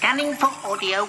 Scanning for audio.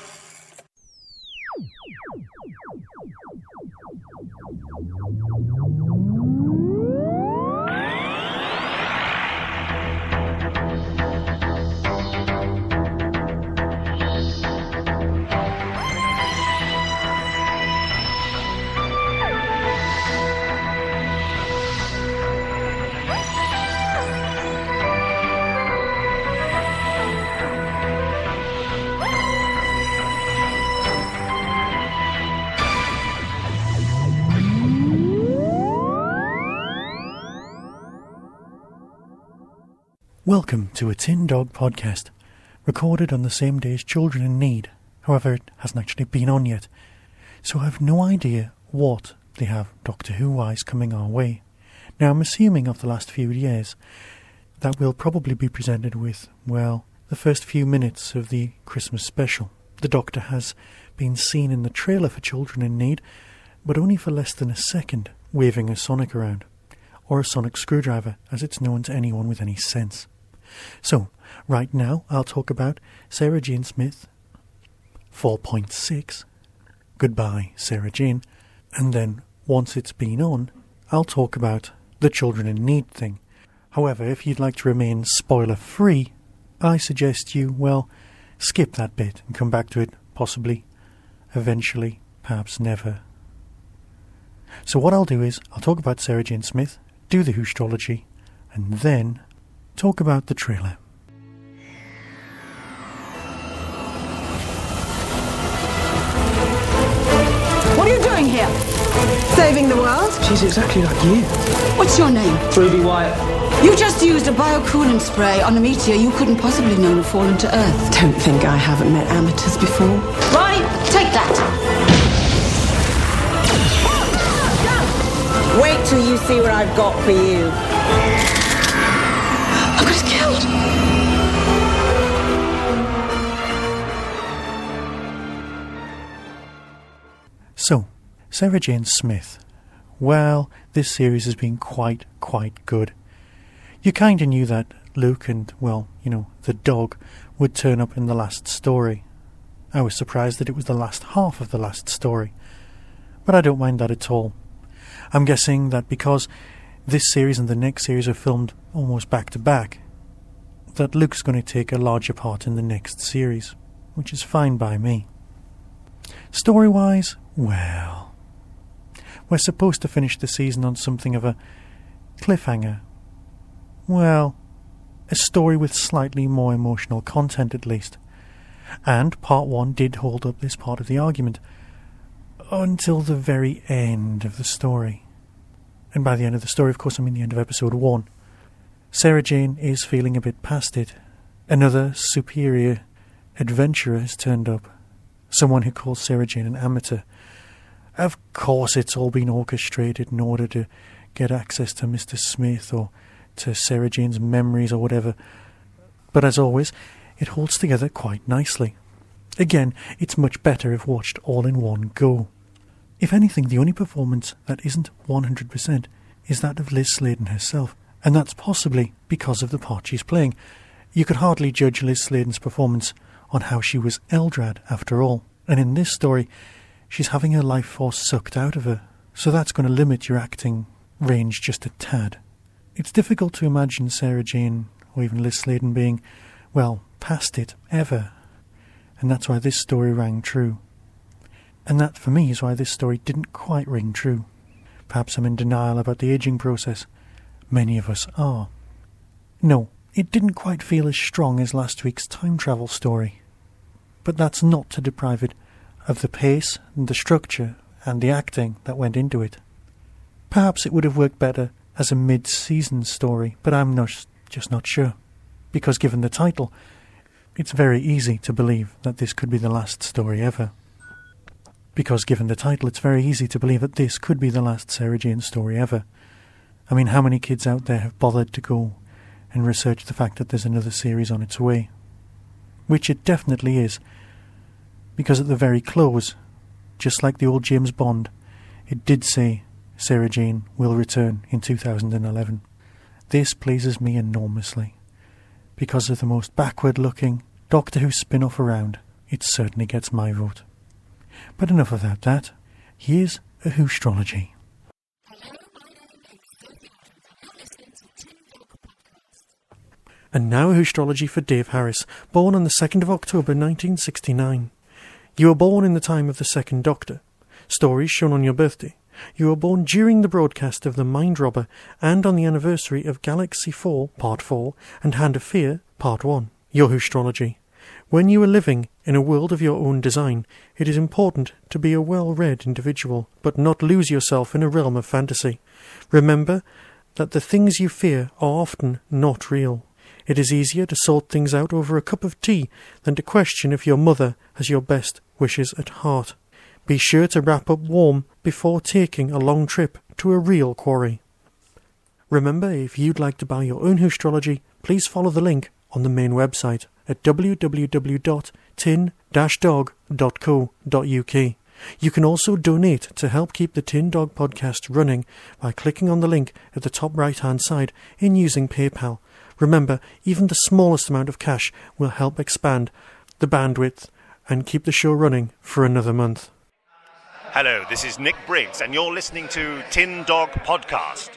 Welcome to a Tin Dog podcast, recorded on the same day as Children in Need. However, it hasn't actually been on yet, so I have no idea what they have Doctor Who-wise coming our way. Now, I'm assuming of the last few years that we'll probably be presented with, well, the first few minutes of the Christmas special. The Doctor has been seen in the trailer for Children in Need, but only for less than a second, waving a sonic around, or a sonic screwdriver, as it's known to anyone with any sense. So, right now, I'll talk about Sarah Jane Smith, 4.6, Goodbye, Sarah Jane, and then, once it's been on, I'll talk about the Children in Need thing. However, if you'd like to remain spoiler-free, I suggest you, well, skip that bit and come back to it, possibly, eventually, perhaps never. So what I'll do is, I'll talk about Sarah Jane Smith, do the Whostrology, and then talk about the trailer. What are you doing here? Saving the world? She's exactly like you. What's your name? Ruby White. You just used a biocoolant spray on a meteor you couldn't possibly know to fall into Earth. Don't think I haven't met amateurs before. Ronnie, take that. Wait till you see what I've got for you. I got killed. So, Sarah Jane Smith. Well, this series has been quite good. You kinda knew that Luke and, well, the dog would turn up in the last story. I was surprised that it was the last half of the last story, but I don't mind that at all. I'm guessing that because this series and the next series are filmed almost back to back, that Luke's going to take a larger part in the next series, which is fine by me. Story-wise, well, we're supposed to finish the season on something of a cliffhanger. Well, a story with slightly more emotional content at least. And part 1 did hold up this part of the argument until the very end of the story. And by the end of the story, of course, I mean the end of episode 1. Sarah Jane is feeling a bit past it. Another superior adventurer has turned up. Someone who calls Sarah Jane an amateur. Of course it's all been orchestrated in order to get access to Mr. Smith or to Sarah Jane's memories or whatever. But as always, it holds together quite nicely. Again, it's much better if watched all in one go. If anything, the only performance that isn't 100% is that of Liz Sladen herself, and that's possibly because of the part she's playing. You could hardly judge Liz Sladen's performance on how she was Eldrad, after all, and in this story, she's having her life force sucked out of her, so that's going to limit your acting range just a tad. It's difficult to imagine Sarah Jane, or even Liz Sladen being, well, past it, ever, and that's why this story rang true. And that, for me, is why this story didn't quite ring true. Perhaps I'm in denial about the aging process. Many of us are. No, it didn't quite feel as strong as last week's time travel story. But that's not to deprive it of the pace and the structure and the acting that went into it. Perhaps it would have worked better as a mid-season story, but I'm just not sure. Because given the title, it's very easy to believe that this could be the last story ever. Because given the title, it's very easy to believe that this could be the last Sarah Jane story ever. I mean, how many kids out there have bothered to go and research the fact that there's another series on its way? Which it definitely is. Because at the very close, just like the old James Bond, it did say Sarah Jane will return in 2011. This pleases me enormously, because of the most backward-looking, Doctor Who spin-off around, it certainly gets my vote. But enough of that. Here's a Whostrology. And now a Whostrology for Dave Harris, born on the 2nd of October 1969. You were born in the time of the Second Doctor. Stories shown on your birthday. You were born during the broadcast of The Mind Robber and on the anniversary of Galaxy 4, Part 4, and Hand of Fear, Part 1. Your Whostrology. When you are living in a world of your own design, it is important to be a well-read individual, but not lose yourself in a realm of fantasy. Remember that the things you fear are often not real. It is easier to sort things out over a cup of tea than to question if your mother has your best wishes at heart. Be sure to wrap up warm before taking a long trip to a real quarry. Remember, if you'd like to buy your own Whostrology, please follow the link on the main website at www.tin-dog.co.uk. You can also donate to help keep the Tin Dog podcast running by clicking on the link at the top right-hand side and using PayPal. Remember, even the smallest amount of cash will help expand the bandwidth and keep the show running for another month. Hello, this is Nick Briggs, and you're listening to Tin Dog Podcast.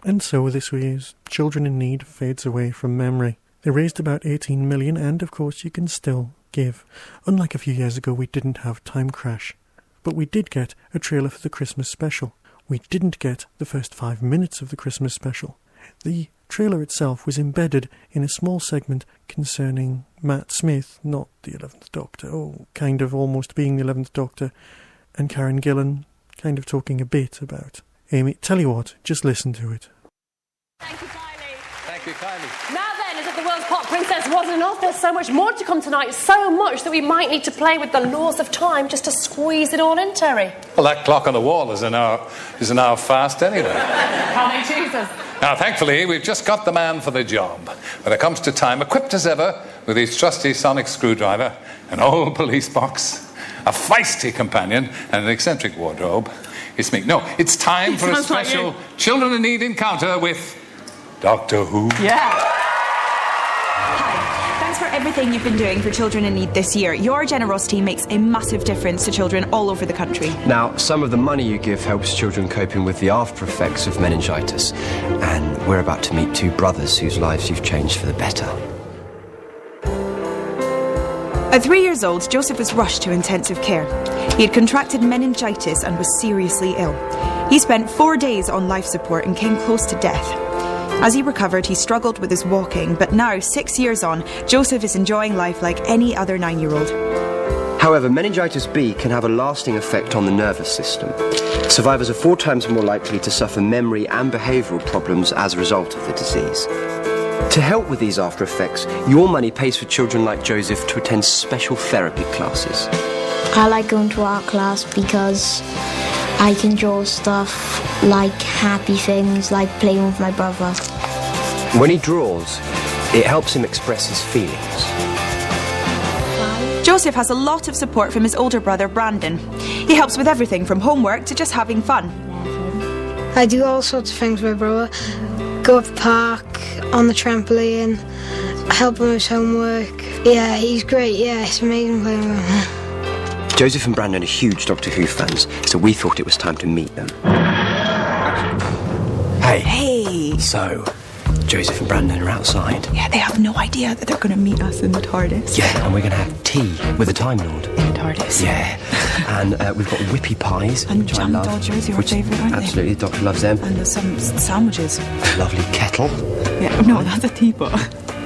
And so this year's Children in Need fades away from memory. They raised about 18 million, and of course you can still give. Unlike a few years ago, we didn't have Time Crash, but we did get a trailer for the Christmas special. We didn't get the first 5 minutes of the Christmas special. The trailer itself was embedded in a small segment concerning Matt Smith, not the 11th Doctor, kind of almost being the 11th Doctor, and Karen Gillan kind of talking a bit about Amy. Tell you what, just listen to it. Thank you, Kylie. Thank you, Kylie. Now then, as if the world's pop princess wasn't enough, there's so much more to come tonight, so much that we might need to play with the laws of time just to squeeze it all in, Terry. Well, that clock on the wall is an hour fast anyway. Holy Jesus. Now, thankfully, we've just got the man for the job. When it comes to time, equipped as ever with his trusty sonic screwdriver, an old police box, a feisty companion, and an eccentric wardrobe. It's me. No, it's time for a special Children in Need encounter with Doctor Who. Yeah. Hi. Thanks for everything you've been doing for Children in Need this year. Your generosity makes a massive difference to children all over the country. Now, some of the money you give helps children coping with the after effects of meningitis. And we're about to meet two brothers whose lives you've changed for the better. At 3 years old, Joseph was rushed to intensive care. He had contracted meningitis and was seriously ill. He spent 4 days on life support and came close to death. As he recovered, he struggled with his walking, but now, 6 years on, Joseph is enjoying life like any other 9-year-old. However, meningitis B can have a lasting effect on the nervous system. Survivors are 4 times more likely to suffer memory and behavioural problems as a result of the disease. To help with these after effects, your money pays for children like Joseph to attend special therapy classes. I like going to art class because I can draw stuff like happy things, like playing with my brother. When he draws, it helps him express his feelings. Joseph has a lot of support from his older brother, Brandon. He helps with everything from homework to just having fun. I do all sorts of things with my brother. Go up the park, on the trampoline, help him with his homework. Yeah, he's great, yeah, it's amazing playing with him. Joseph and Brandon are huge Doctor Who fans, so we thought it was time to meet them. Hey. Hey. So, Joseph and Brandon are outside. Yeah, they have no idea that they're going to meet us in the TARDIS. Yeah, and we're going to have tea with the Time Lord. In the TARDIS. Yeah. And we've got whippy pies, and which I jam love. dodgers, your favourite, aren't Absolutely, the Doctor loves them. And there's some sandwiches. A lovely kettle. Yeah, no, that's a teapot.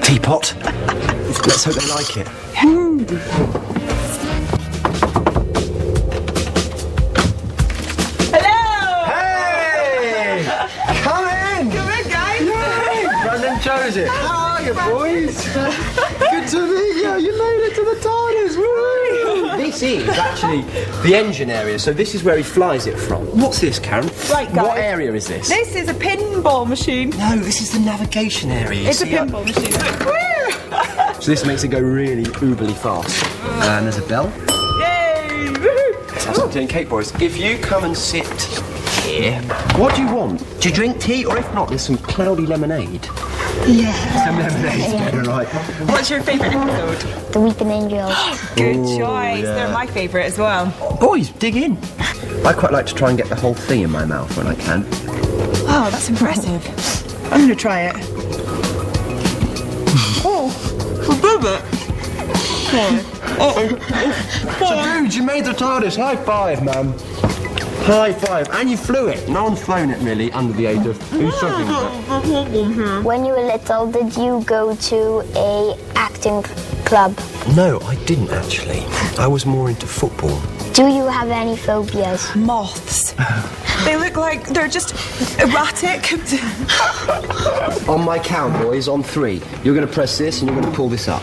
Teapot? Let's hope they like it. Hello! Hey! Come in! Come in, guys! Yay! Brandon Joseph. How are you, boys? Good to meet you. You made it to the TARDIS. Woo! This is actually the engine area, so this is where he flies it from. What's this, Karen? Right, guys. What area is this? This is a pinball machine. No, this is the navigation area. It's a pinball machine. So this makes it go really uberly fast. And there's a bell. Yay! Let's have some tea and cake, boys. If you come and sit here, what do you want? Do you drink tea? Or if not, there's some cloudy lemonade. Yeah. Some lemonade's better, right? What's your favourite episode? The Weeping Angels. Good Ooh, choice. yeah. They're my favourite as well. Boys, dig in. I quite like to try and get the whole thing in my mouth when I can. Oh, that's impressive. I'm going to try it. Oh, I love it. So, dude, you made the TARDIS. High five, man. High five. And you flew it. No one's flown it, really, under the age of... Who's struggling with it? When you were little, did you go to a acting club? No, I didn't, actually. I was more into football. Do you have any phobias? Moths. They look like they're just erratic. On my count, boys, on 3. You're going to press this and you're going to pull this up.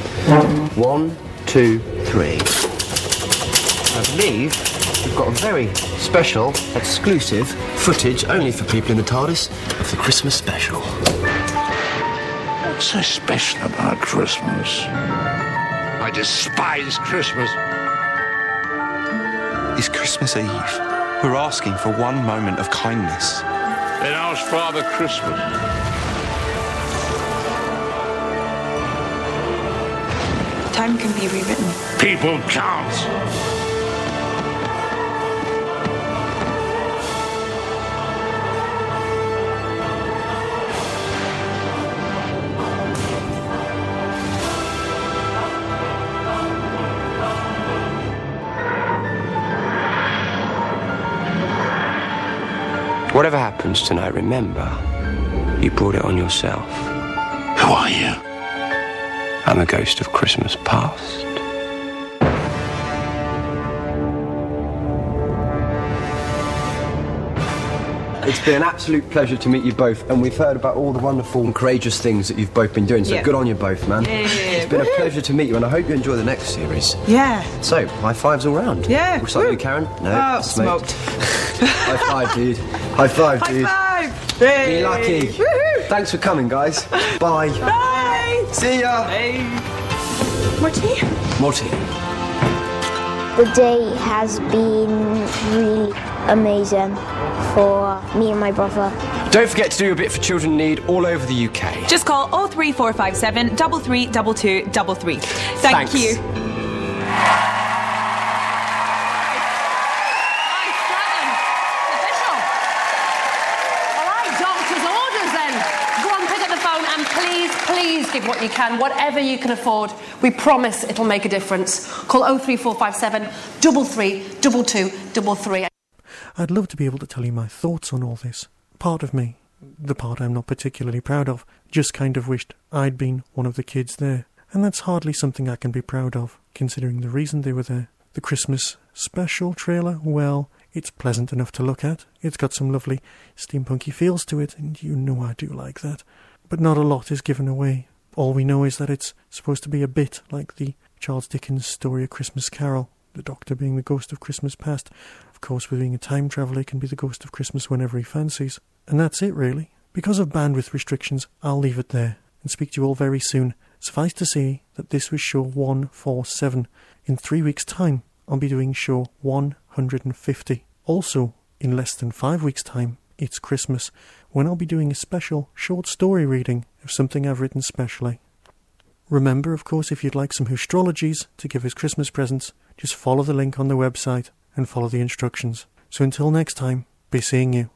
1, 2, 3. I believe we've got a very special, exclusive footage only for people in the TARDIS of the Christmas special. What's so special about Christmas? I despise Christmas. It's Christmas Eve. We're asking for one moment of kindness. Then ask Father Christmas. Time can be rewritten. People can't. Whatever happens tonight, remember, you brought it on yourself. Who are you? I'm a ghost of Christmas past. It's been an absolute pleasure to meet you both, and we've heard about all the wonderful and courageous things that you've both been doing, so good on you both, man. Yeah. It's been a pleasure to meet you, and I hope you enjoy the next series. Yeah. So, high fives all round. Yeah. We'll start with you, Karen. No, Oh, smoked. High five, dude. High five, dude. High five. Be lucky. Woohoo. Thanks for coming, guys. Bye. Bye. See ya. Hey. Morty? Morty. The day has been really amazing for me and my brother. Don't forget to do a bit for children in need all over the UK. Just call 03457 332233. Thank you. Please give what you can, whatever you can afford. We promise it'll make a difference. Call 03457 332233. I'd love to be able to tell you my thoughts on all this. Part of me, the part I'm not particularly proud of, just kind of wished I'd been one of the kids there. And that's hardly something I can be proud of, considering the reason they were there. The Christmas special trailer, well, it's pleasant enough to look at. It's got some lovely steampunky feels to it, and you know I do like that. But not a lot is given away. All we know is that it's supposed to be a bit like the Charles Dickens story A Christmas Carol, the Doctor being the ghost of Christmas past. Of course, with being a time traveller, he can be the ghost of Christmas whenever he fancies. And that's it, really. Because of bandwidth restrictions, I'll leave it there and speak to you all very soon. Suffice to say that this was show 147. In 3 weeks' time, I'll be doing show 150. Also, in less than 5 weeks' time, it's Christmas, when I'll be doing a special short story reading of something I've written specially. Remember, of course, if you'd like some astrologies to give as Christmas presents, just follow the link on the website and follow the instructions. So until next time, be seeing you.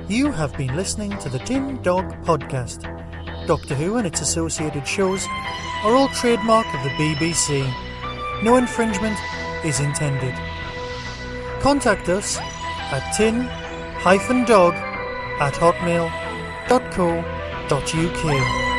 You have been listening to the Tin Dog Podcast. Doctor Who and its associated shows are all trademark of the BBC. No infringement is intended. Contact us at tin-dog@hotmail.co.uk.